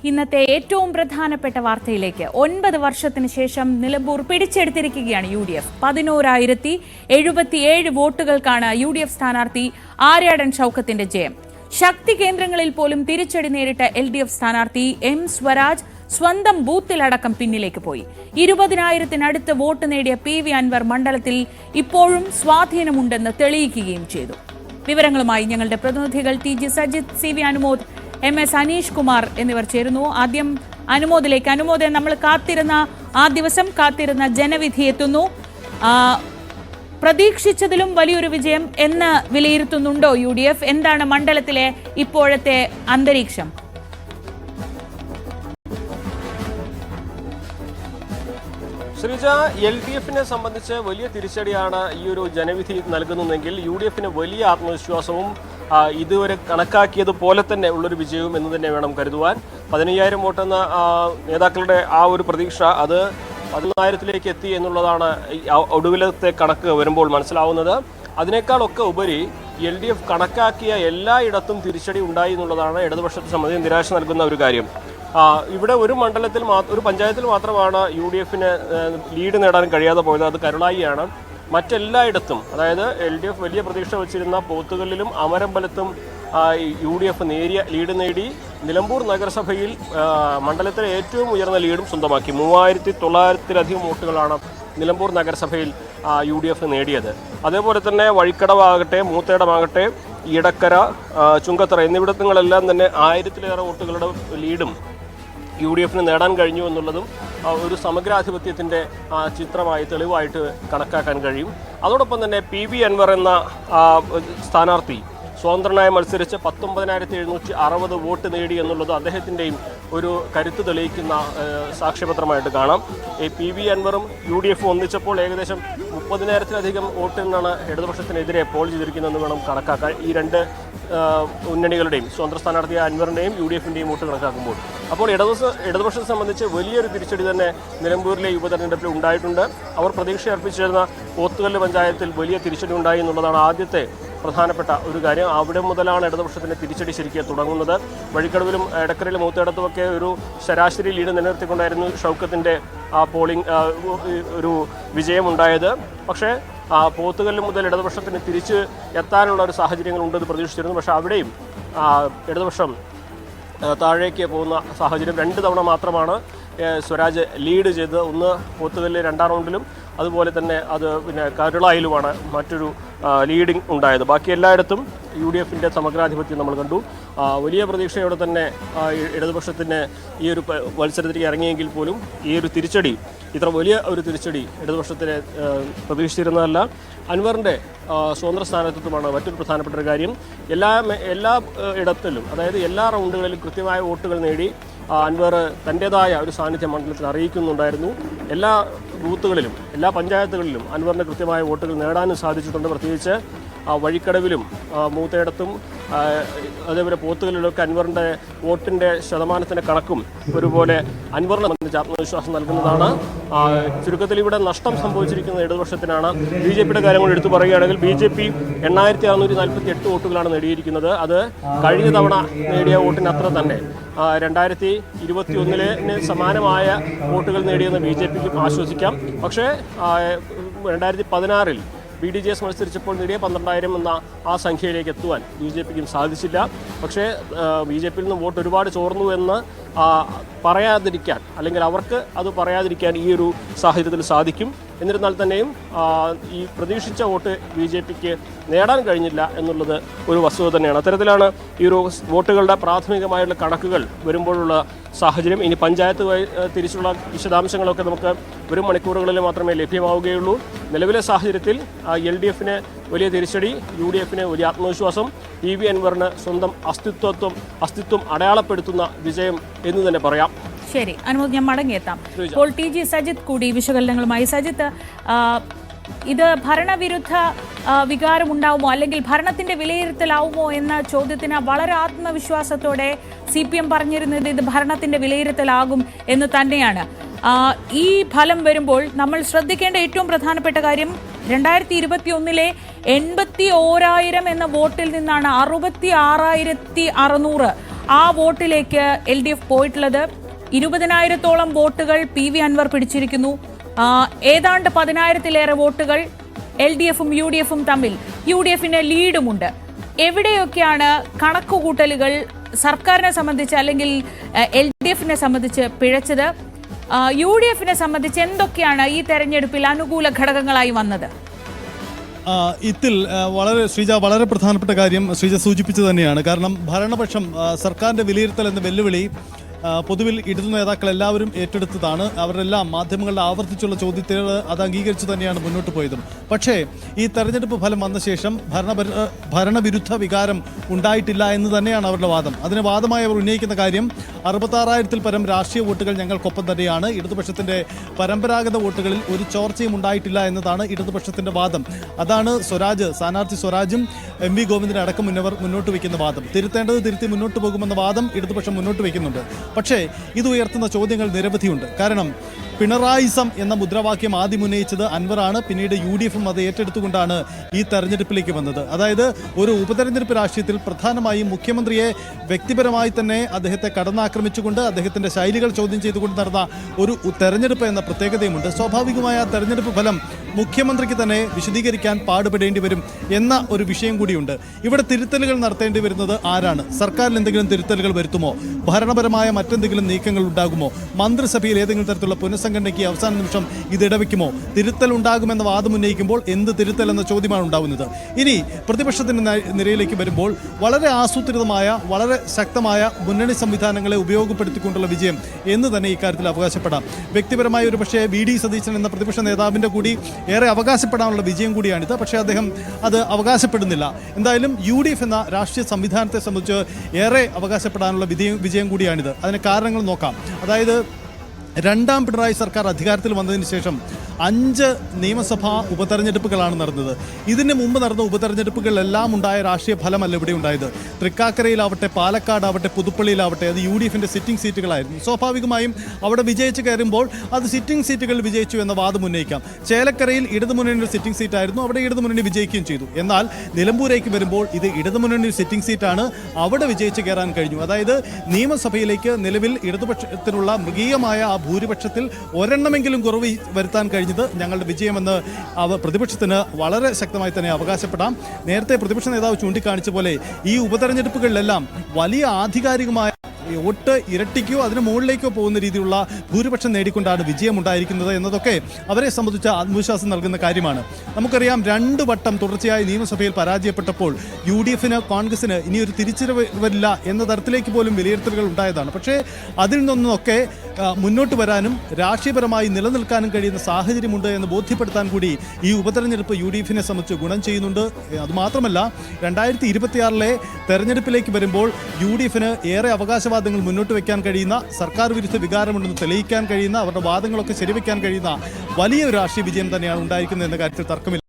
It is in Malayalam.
ഇന്നത്തെ ഏറ്റവും പ്രധാനപ്പെട്ട വാർത്തയിലേക്ക് 9 വർഷത്തിന് ശേഷം നിലമ്പൂർ പിടിച്ചെടുത്തിരിക്കുകയാണ് UDF. 11,077 വോട്ടുകൾക്കാണ് UDF സ്ഥാനാർത്ഥി ആര്യാടൻ ഷൗക്കത്തിന്റെ ജയം. ശക്തി കേന്ദ്രങ്ങളിൽ പോലും തിരിച്ചടി നേരിട്ട LDF സ്ഥാനാർത്ഥി M സ്വരാജ് സ്വന്തം ബൂത്തിലടക്കം പിന്നിലേക്ക് പോയി. 20,000-നടുത്ത് വോട്ട് നേടിയ PV അൻവർ മണ്ഡലത്തിൽ ഇപ്പോഴും സ്വാധീനമുണ്ടെന്ന് തെളിയിക്കുകയും ചെയ്തു. വിവരങ്ങളുമായി ഞങ്ങളുടെ പ്രതിനിധികൾ TG Sajith, CV Anumod, MS Aneesh Kumar എന്നിവർ ചേരുന്നു. ആദ്യം അനുമോദിലേക്ക്. അനുമോദ്, നമ്മൾ ആ ദിവസം കാത്തിരുന്ന ജനവിധി എത്തുന്നു. പ്രതീക്ഷിച്ചതിലും വലിയൊരു വിജയം എന്ന് വിലയിരുത്തുന്നുണ്ടോ UDF? എന്താണ് മണ്ഡലത്തിലെ ഇപ്പോഴത്തെ അന്തരീക്ഷം? ശ്രീജ, LDFിനെ സംബന്ധിച്ച് വലിയ തിരിച്ചടിയാണ് ഈ ഒരു ജനവിധി നൽകുന്നതെങ്കിൽ UDFിന് വലിയ ആത്മവിശ്വാസവും ഇതുവരെ കണക്കാക്കിയതുപോലെ തന്നെ ഉള്ളൊരു വിജയവും എന്ന് തന്നെ വേണം കരുതുവാൻ. 15,000 വോട്ടെന്ന നേതാക്കളുടെ ആ ഒരു പ്രതീക്ഷ അത് 11,000-ലേക്ക് എത്തി എന്നുള്ളതാണ് ഒടുവിലത്തെ കണക്ക് വരുമ്പോൾ മനസ്സിലാവുന്നത്. അതിനേക്കാളൊക്കെ ഉപരി LDF കണക്കാക്കിയ എല്ലായിടത്തും തിരിച്ചടി ഉണ്ടായി എന്നുള്ളതാണ് ഇടതുപക്ഷത്തെ സംബന്ധിച്ച് നിരാശ നൽകുന്ന ഒരു കാര്യം. ഇവിടെ ഒരു മണ്ഡലത്തിൽ ഒരു പഞ്ചായത്തിൽ മാത്രമാണ് UDFിന് ലീഡ് നേടാൻ കഴിയാതെ പോയത്. അത് കരുളായിയാണ്. മറ്റെല്ലായിടത്തും, അതായത് LDF വലിയ പ്രതീക്ഷ വച്ചിരുന്ന പോത്തുകല്ലിലും അമരമ്പലത്തും UDF നേരിയ ലീഡ് നേടി. നിലമ്പൂർ നഗരസഭയിൽ മണ്ഡലത്തിലെ ഏറ്റവും ഉയർന്ന ലീഡും സ്വന്തമാക്കി. 3,900-ലധികം വോട്ടുകളാണ് നിലമ്പൂർ നഗരസഭയിൽ UDF നേടിയത്. അതേപോലെ തന്നെ വഴിക്കടവാകട്ടെ, മൂത്തേടമാകട്ടെ, ഇടക്കര, ചുങ്കത്തറ എന്നിവിടങ്ങളെല്ലാം തന്നെ 1000-ലേറെ വോട്ടുകളുടെ ലീഡും UDFിന് നേടാൻ കഴിഞ്ഞു എന്നുള്ളതും ഒരു സമഗ്രാധിപത്യത്തിൻ്റെ ചിത്രമായി തെളിവായിട്ട് കണക്കാക്കാൻ കഴിയും. അതോടൊപ്പം തന്നെ PV അൻവർ എന്ന സ്ഥാനാർത്ഥി സ്വതന്ത്രനായി മത്സരിച്ച് 19,760 വോട്ട് നേടി എന്നുള്ളത് അദ്ദേഹത്തിൻ്റെയും ഒരു കരുത്ത് തെളിയിക്കുന്ന സാക്ഷ്യപത്രമായിട്ട് കാണാം. ഈ PV അൻവറും UDFും ഒന്നിച്ചപ്പോൾ ഏകദേശം 30,000-ലധികം വോട്ടിനാണ് ഇടതുപക്ഷത്തിനെതിരെ പോൾ ചെയ്തിരിക്കുന്നതെന്ന് വേണം കണക്കാക്കാൻ. ഈ രണ്ട് മുന്നണികളുടെയും സ്വതന്ത്ര സ്ഥാനാർത്ഥിയായ അൻവറിൻ്റെയും UDFിൻ്റെയും വോട്ട് കണക്കാക്കുമ്പോൾ അപ്പോൾ ഇടതുപക്ഷത്തെ സംബന്ധിച്ച് വലിയൊരു തിരിച്ചടി തന്നെ നിലമ്പൂരിലെ ഉപതെരഞ്ഞെടുപ്പിൽ ഉണ്ടായിട്ടുണ്ട്. അവർ പ്രതീക്ഷ അർപ്പിച്ചിരുന്ന പോത്തുകല്ല് പഞ്ചായത്തിൽ വലിയ തിരിച്ചടി ഉണ്ടായി എന്നുള്ളതാണ് ആദ്യത്തെ പ്രധാനപ്പെട്ട ഒരു കാര്യം. അവിടെ മുതലാണ് ഇടതുപക്ഷത്തിൻ്റെ തിരിച്ചടി ശരിക്കും തുടങ്ങുന്നത്. വഴിക്കടവിലും ഇടക്കരയിലും മൂത്തേടത്തുമൊക്കെ ഒരു ശരാശരി ലീഡ് നിലനിർത്തിക്കൊണ്ടായിരുന്നു ഷൗക്കത്തിൻ്റെ പോളിംഗ് ഒരു വിജയമുണ്ടായത്. പക്ഷേ പോത്തുകല്ല് മുതൽ ഇടതുപക്ഷത്തിന് തിരിച്ച് എത്താനുള്ള ഒരു സാഹചര്യങ്ങൾ ഉണ്ടെന്ന് പ്രതീക്ഷിച്ചിരുന്നു. പക്ഷേ അവിടെയും ഇടതുപക്ഷം താഴേക്ക് പോകുന്ന സാഹചര്യം. 2 തവണ മാത്രമാണ് സ്വരാജ് ലീഡ് ചെയ്തത്. ഒന്ന് പോത്തുകല്ല് 2ാം റൗണ്ടിലും അതുപോലെ തന്നെ അത് കരുളായിലുമാണ് മറ്റൊരു ലീഡിംഗ് ഉണ്ടായത്. ബാക്കി എല്ലായിടത്തും UDFിൻ്റെ സമഗ്രാധിപത്യം നമ്മൾ കണ്ടു. വലിയ പ്രതീക്ഷയോടെ തന്നെ ഇടതുപക്ഷത്തിന് ഈ ഒരു മത്സരത്തിലേക്ക് ഇറങ്ങിയെങ്കിൽ പോലും ഈ ഒരു തിരിച്ചടി, ഇത്ര വലിയ ഒരു തിരിച്ചടി ഇടതുപക്ഷത്തിന് പ്രതീക്ഷിച്ചിരുന്നതല്ല. അൻവറിൻ്റെ സ്വതന്ത്ര സ്ഥാനാർത്ഥിത്വമാണ് മറ്റൊരു പ്രധാനപ്പെട്ട ഒരു കാര്യം. എല്ലാ ഇടത്തിലും, അതായത് എല്ലാ റൗണ്ടുകളിലും കൃത്യമായ വോട്ടുകൾ നേടി അൻവർ തൻ്റേതായ ഒരു സാന്നിധ്യം മണ്ഡലത്തിൽ അറിയിക്കുന്നുണ്ടായിരുന്നു. എല്ലാ ബൂത്തുകളിലും എല്ലാ പഞ്ചായത്തുകളിലും അൻവറിന് കൃത്യമായ വോട്ടുകൾ നേടാനും സാധിച്ചിട്ടുണ്ട്. പ്രത്യേകിച്ച് വഴിക്കടവിലും മൂത്തേടത്തും അതേപോലെ പോത്തുകളിലൊക്കെ അൻവറിൻ്റെ വോട്ടിൻ്റെ ശതമാനത്തിൻ്റെ കണക്കും ഒരുപോലെ അൻവറിനെ സംബന്ധിച്ച് ആത്മവിശ്വാസം നൽകുന്നതാണ്. ചുരുക്കത്തിൽ ഇവിടെ നഷ്ടം സംഭവിച്ചിരിക്കുന്ന ഇടതുപക്ഷത്തിനാണ്. BJPയുടെ കാര്യം കൂടി എടുത്തു പറയുകയാണെങ്കിൽ BJP 8,648 വോട്ടുകളാണ് നേടിയിരിക്കുന്നത്. അത് കഴിഞ്ഞ തവണ നേടിയ വോട്ടിനത്ര തന്നെ 2021-ന് സമാനമായ വോട്ടുകൾ നേടിയെന്ന് BJPക്ക് ആശ്വസിക്കാം. പക്ഷേ 2016-ൽ BDJS മത്സരിച്ചപ്പോൾ നേടിയ 12,000 എന്ന ആ സംഖ്യയിലേക്ക് എത്തുവാൻ BJPക്കും സാധിച്ചില്ല. പക്ഷേ BJPയിൽ നിന്ന് വോട്ട് ഒരുപാട് ചോർന്നു എന്ന് പറയാതിരിക്കാൻ, അല്ലെങ്കിൽ അവർക്ക് അത് പറയാതിരിക്കാൻ ഈ ഒരു സാഹചര്യത്തിൽ സാധിക്കും. എന്നിരുന്നാൽ തന്നെയും ഈ പ്രതീക്ഷിച്ച വോട്ട് BJPക്ക് നേടാൻ കഴിഞ്ഞില്ല എന്നുള്ളത് ഒരു വസ്തുത തന്നെയാണ്. അത്തരത്തിലാണ് ഈ ഒരു വോട്ടുകളുടെ പ്രാഥമികമായുള്ള കണക്കുകൾ വരുമ്പോഴുള്ള സാഹചര്യം. ഇനി പഞ്ചായത്ത് തിരിച്ചുള്ള വിശദാംശങ്ങളൊക്കെ നമുക്ക് വരും മണിക്കൂറുകളിൽ മാത്രമേ ലഭ്യമാവുകയുള്ളൂ. നിലവിലെ സാഹചര്യത്തിൽ LDFിന് വലിയ തിരിച്ചടി, UDFിന് വലിയ ആത്മവിശ്വാസം, PV അൻവറിന് സ്വന്തം അസ്തിത്വം അടയാളപ്പെടുത്തുന്ന വിജയം എന്ന് തന്നെ പറയാം. ശരി അനുമോദ്, ഞാൻ മടങ്ങിയെത്താം. ഇപ്പോൾ TG സജിത് കൂടി വിശകലനങ്ങളുമായി. സജിത്ത്, ഇത് ഭരണവിരുദ്ധ വികാരമുണ്ടാവുമോ അല്ലെങ്കിൽ ഭരണത്തിന്റെ വിലയിരുത്തലാവുമോ എന്ന ചോദ്യത്തിന് വളരെ ആത്മവിശ്വാസത്തോടെ CPM പറഞ്ഞിരുന്നത് ഇത് ഭരണത്തിന്റെ വിലയിരുത്തലാകും എന്ന് തന്നെയാണ്. ഈ ഫലം വരുമ്പോൾ നമ്മൾ ശ്രദ്ധിക്കേണ്ട ഏറ്റവും പ്രധാനപ്പെട്ട കാര്യം 2021-ലെ 81,000 എന്ന വോട്ടിൽ നിന്നാണ് 66,600 ആ വോട്ടിലേക്ക് LDF പോയിട്ടുള്ളത്. 20,000-ഓളം വോട്ടുകൾ PV അൻവർ പിടിച്ചിരിക്കുന്നു. ഏതാണ്ട് 10,000-ലേറെ വോട്ടുകൾ LDF-ഉം UDF-ഉം തമ്മിൽ. UDF-ന് ലീഡുമുണ്ട്. എവിടെയൊക്കെയാണ് കണക്കുകൂട്ടലുകൾ സർക്കാരിനെ സംബന്ധിച്ച് അല്ലെങ്കിൽ LDF-നെ സംബന്ധിച്ച് പിഴച്ചത്? UDF-നെ സംബന്ധിച്ച് എന്തൊക്കെയാണ് ഈ തെരഞ്ഞെടുപ്പിൽ അനുകൂല ഘടകങ്ങളായി വന്നത്? ഇതിൽ വളരെ പ്രധാനപ്പെട്ട കാര്യം ശ്രീജ സൂചിപ്പിച്ചു തന്നെയാണ്. കാരണം ഭരണപക്ഷം സർക്കാരിൻ്റെ വിലയിരുത്തൽ എന്ന വെല്ലുവിളി പൊതുവിൽ ഇടതു നേതാക്കൾ എല്ലാവരും ഏറ്റെടുത്തതാണ്. അവരെല്ലാം മാധ്യമങ്ങളുടെ ആവർത്തിച്ചുള്ള ചോദ്യത്തിൽ അത് അംഗീകരിച്ചു തന്നെയാണ് മുന്നോട്ട് പോയതും. പക്ഷേ ഈ തെരഞ്ഞെടുപ്പ് ഫലം വന്ന ശേഷം ഭരണവിരുദ്ധ വികാരം ഉണ്ടായിട്ടില്ല എന്ന് തന്നെയാണ് അവരുടെ വാദം. അതിന് വാദമായി അവർ ഉന്നയിക്കുന്ന കാര്യം 66,000-ൽ പരം രാഷ്ട്രീയ വോട്ടുകൾ ഞങ്ങൾക്കൊപ്പം തന്നെയാണ്. ഇടതുപക്ഷത്തിൻ്റെ പരമ്പരാഗത വോട്ടുകളിൽ ഒരു ചോർച്ചയും ഉണ്ടായിട്ടില്ല എന്നതാണ് ഇടതുപക്ഷത്തിൻ്റെ വാദം. അതാണ് സ്ഥാനാർത്ഥി സ്വരാജും MV ഗോവിന്ദനും അടക്കം മുന്നോട്ട് വയ്ക്കുന്ന വാദം. തിരുത്തേണ്ടത് തിരുത്തി മുന്നോട്ട് പോകുമെന്ന വാദം ഇടതുപക്ഷം മുന്നോട്ട് വയ്ക്കുന്നുണ്ട്. പക്ഷേ ഇത് ഉയർത്തുന്ന ചോദ്യങ്ങൾ നിരവധിയുണ്ട്. കാരണം പിണറായിസം എന്ന മുദ്രാവാക്യം ആദ്യം ഉന്നയിച്ചത് അൻവറാണ്. പിന്നീട് UDF-ഉം അത് ഏറ്റെടുത്തുകൊണ്ടാണ് ഈ തെരഞ്ഞെടുപ്പിലേക്ക് വന്നത്. അതായത് ഒരു ഉപതെരഞ്ഞെടുപ്പ് രാഷ്ട്രീയത്തിൽ പ്രധാനമായും മുഖ്യമന്ത്രിയെ വ്യക്തിപരമായി തന്നെ അദ്ദേഹത്തെ കടന്നാക്രമിച്ചുകൊണ്ട് അദ്ദേഹത്തിൻ്റെ ശൈലികൾ ചോദ്യം ചെയ്തുകൊണ്ട് നടന്ന ഒരു തെരഞ്ഞെടുപ്പ് എന്ന പ്രത്യേകതയുമുണ്ട്. സ്വാഭാവികമായ തെരഞ്ഞെടുപ്പ് ഫലം മുഖ്യമന്ത്രിക്ക് തന്നെ വിശദീകരിക്കാൻ പാടുപെടേണ്ടി വരും എന്ന ഒരു വിഷയം കൂടിയുണ്ട്. ഇവിടെ തിരുത്തലുകൾ നടത്തേണ്ടി വരുന്നത് ആരാണ്? സർക്കാരിൽ എന്തെങ്കിലും തിരുത്തലുകൾ വരുത്തുമോ? ഭരണപരമായ മറ്റെന്തെങ്കിലും നീക്കങ്ങൾ ഉണ്ടാകുമോ? മന്ത്രിസഭയിൽ ഏതെങ്കിലും തരത്തിലുള്ള പുനഃസംഘടനയ്ക്ക് അവസാന നിമിഷം ഇത് ഇടവയ്ക്കുമോ? തിരുത്തൽ ഉണ്ടാകുമെന്ന വാദം ഉന്നയിക്കുമ്പോൾ എന്ത് തിരുത്തൽ എന്ന ചോദ്യമാണ് ഉണ്ടാകുന്നത്. ഇനി പ്രതിപക്ഷത്തിൻ്റെ നിരയിലേക്ക് വരുമ്പോൾ വളരെ ആസൂത്രിതമായ വളരെ ശക്തമായ മുന്നണി സംവിധാനങ്ങളെ ഉപയോഗപ്പെടുത്തിക്കൊണ്ടുള്ള വിജയം എന്ന് തന്നെ ഇക്കാര്യത്തിൽ അവകാശപ്പെടാം. വ്യക്തിപരമായ ഒരു പക്ഷേ VD സതീശൻ എന്ന പ്രതിപക്ഷ നേതാവിൻ്റെ കൂടി ഏറെ അവകാശപ്പെടാനുള്ള വിജയം കൂടിയാണിത്. പക്ഷേ അദ്ദേഹം അത് അവകാശപ്പെടുന്നില്ല. എന്തായാലും UDF എന്ന രാഷ്ട്രീയ സംവിധാനത്തെ സംബന്ധിച്ച് ഏറെ അവകാശപ്പെടാനുള്ള വിജയം കൂടിയാണിത്. അതിന് കാരണങ്ങൾ നോക്കാം. അതായത് രണ്ടാം പിണറായി സർക്കാർ അധികാരത്തിൽ വന്നതിന് ശേഷം 5 നിയമസഭാ ഉപതെരഞ്ഞെടുപ്പുകളാണ് നടന്നത്. ഇതിന് മുമ്പ് നടന്ന ഉപതെരഞ്ഞെടുപ്പുകളിലെല്ലാം ഉണ്ടായ രാഷ്ട്രീയ ഫലമല്ല ഇവിടെ ഉണ്ടായത്. തൃക്കാക്കരയിലാവട്ടെ, പാലക്കാടാവട്ടെ, പുതുപ്പള്ളിയിലാവട്ടെ അത് UDF-ന്റെ സിറ്റിംഗ് സീറ്റുകളായിരുന്നു. സ്വാഭാവികമായും അവിടെ വിജയിച്ച് കയറുമ്പോൾ അത് സിറ്റിംഗ് സീറ്റുകൾ വിജയിച്ചു എന്ന വാദം ഉന്നയിക്കാം. ചേലക്കരയിൽ ഇടതുമുന്നണിയുടെ സിറ്റിംഗ് സീറ്റായിരുന്നു, അവിടെ ഇടതുമുന്നണി വിജയിക്കുകയും ചെയ്തു. എന്നാൽ നിലമ്പൂരേക്ക് വരുമ്പോൾ ഇത് ഇടതുമുന്നണി സിറ്റിംഗ് സീറ്റാണ്, അവിടെ വിജയിച്ച് കയറാൻ കഴിഞ്ഞു. അതായത് നിയമസഭയിലേക്ക് നിലവിൽ ഇടതുപക്ഷത്തിനുള്ള മൃഗീയമായ ആ ഭൂരിപക്ഷത്തിൽ ഒരെണ്ണമെങ്കിലും കുറവ് വരുത്താൻ കഴിഞ്ഞത് ഞങ്ങളുടെ വിജയമെന്ന് പ്രതിപക്ഷത്തിന് വളരെ ശക്തമായി തന്നെ അവകാശപ്പെടാം. നേരത്തെ പ്രതിപക്ഷ നേതാവ് ചൂണ്ടിക്കാണിച്ച പോലെ ഈ ഉപതെരഞ്ഞെടുപ്പുകളിലെല്ലാം വലിയ ആധികാരികമായ വോട്ട് ഇരട്ടിക്കോ അതിന് മുകളിലേക്കോ പോകുന്ന രീതിയിലുള്ള ഭൂരിപക്ഷം നേടിക്കൊണ്ടാണ് വിജയമുണ്ടായിരിക്കുന്നത് എന്നതൊക്കെ അവരെ സംബന്ധിച്ച ആത്മവിശ്വാസം നൽകുന്ന കാര്യമാണ്. നമുക്കറിയാം 2 വട്ടം തുടർച്ചയായി നിയമസഭയിൽ പരാജയപ്പെട്ടപ്പോൾ UDF-ന് കോൺഗ്രസിന് ഇനിയൊരു തിരിച്ചുവരില്ല എന്ന തരത്തിലേക്ക് പോലും വിലയിരുത്തലുകൾ ഉണ്ടായതാണ്. പക്ഷേ അതിൽ നിന്നൊക്കെ മുന്നോട്ട് വരാനും രാഷ്ട്രീയപരമായി നിലനിൽക്കാനും കഴിയുന്ന സാഹചര്യമുണ്ട് എന്ന് ബോധ്യപ്പെടുത്താൻ കൂടി ഈ ഉപതെരഞ്ഞെടുപ്പ് UDF-നെ സംബന്ധിച്ച് ഗുണം ചെയ്യുന്നുണ്ട്. അതുമാത്രമല്ല 2026-ലെ തെരഞ്ഞെടുപ്പിലേക്ക് വരുമ്പോൾ UDF-ന് ഏറെ അവകാശവാദങ്ങൾ മുന്നോട്ട് വയ്ക്കാൻ കഴിയുന്ന, സർക്കാർ വിരുദ്ധ വികാരമുണ്ടെന്ന് തെളിയിക്കാൻ കഴിയുന്ന, അവരുടെ വാദങ്ങളൊക്കെ ശരിവെക്കാൻ കഴിയുന്ന വലിയൊരു രാഷ്ട്രീയ വിജയം തന്നെയാണ് ഉണ്ടായിരിക്കുന്നത് എന്ന കാര്യത്തിൽ തർക്കമില്ല.